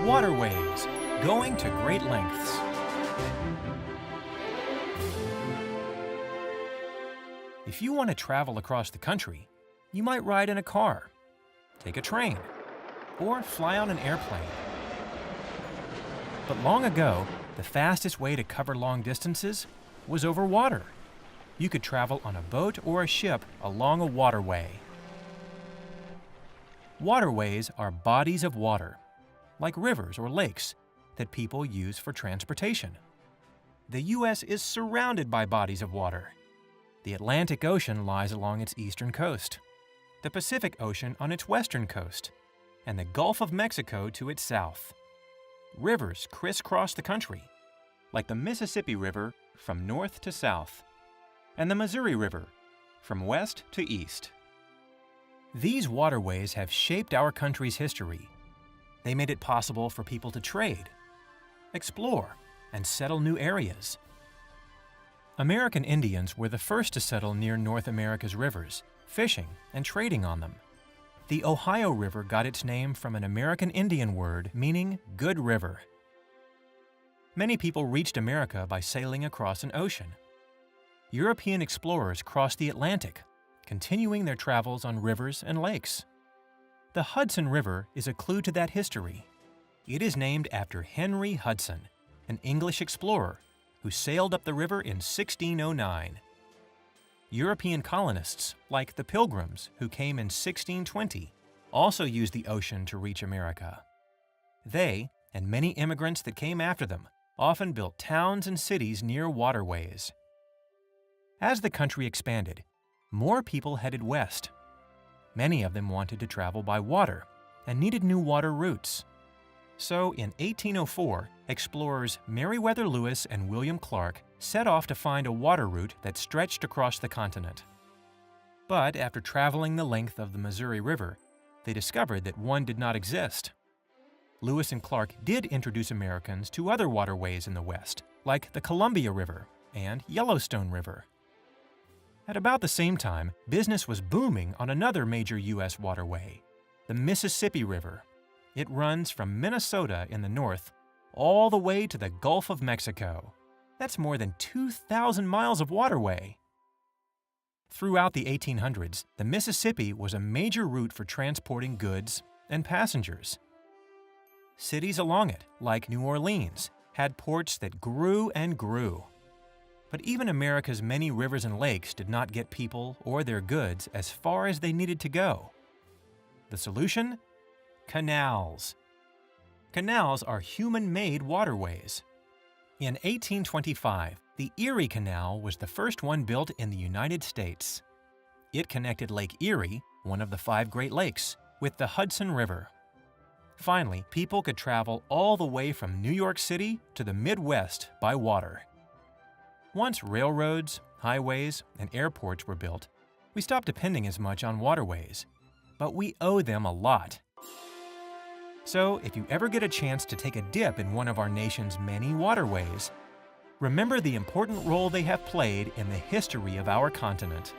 Waterways, going to great lengths. If you want to travel across the country, you might ride in a car, take a train, or fly on an airplane. But long ago, the fastest way to cover long distances was over water. You could travel on a boat or a ship along a waterway. Waterways are bodies of water, like rivers or lakes, that people use for transportation. The U.S. is surrounded by bodies of water. The Atlantic Ocean lies along its eastern coast, the Pacific Ocean on its western coast, and the Gulf of Mexico to its south. Rivers crisscross the country, like the Mississippi River from north to south, and the Missouri River from west to east. These waterways have shaped our country's history. They made it possible for people to trade, explore, and settle new areas. American Indians were the first to settle near North America's rivers, fishing and trading on them. The Ohio River got its name from an American Indian word meaning good river. Many people reached America by sailing across an ocean. European explorers crossed the Atlantic, continuing their travels on rivers and lakes. The Hudson River is a clue to that history. It is named after Henry Hudson, an English explorer who sailed up the river in 1609. European colonists, like the Pilgrims who came in 1620, also used the ocean to reach America. They, and many immigrants that came after them, often built towns and cities near waterways. As the country expanded, more people headed west. Many of them wanted to travel by water and needed new water routes. So in 1804, explorers Meriwether Lewis and William Clark set off to find a water route that stretched across the continent. But after traveling the length of the Missouri River, they discovered that one did not exist. Lewis and Clark did introduce Americans to other waterways in the West, like the Columbia River and Yellowstone River. At about the same time, business was booming on another major U.S. waterway, the Mississippi River. It runs from Minnesota in the north all the way to the Gulf of Mexico. That's more than 2,000 miles of waterway. Throughout the 1800s, the Mississippi was a major route for transporting goods and passengers. Cities along it, like New Orleans, had ports that grew and grew. But even America's many rivers and lakes did not get people or their goods as far as they needed to go. The solution? Canals. Canals are human-made waterways. In 1825, the Erie Canal was the first one built in the United States. It connected Lake Erie, one of the 5 Great Lakes, with the Hudson River. Finally, people could travel all the way from New York City to the Midwest by water. Once railroads, highways, and airports were built, we stopped depending as much on waterways. But we owe them a lot. So, if you ever get a chance to take a dip in one of our nation's many waterways, remember the important role they have played in the history of our continent.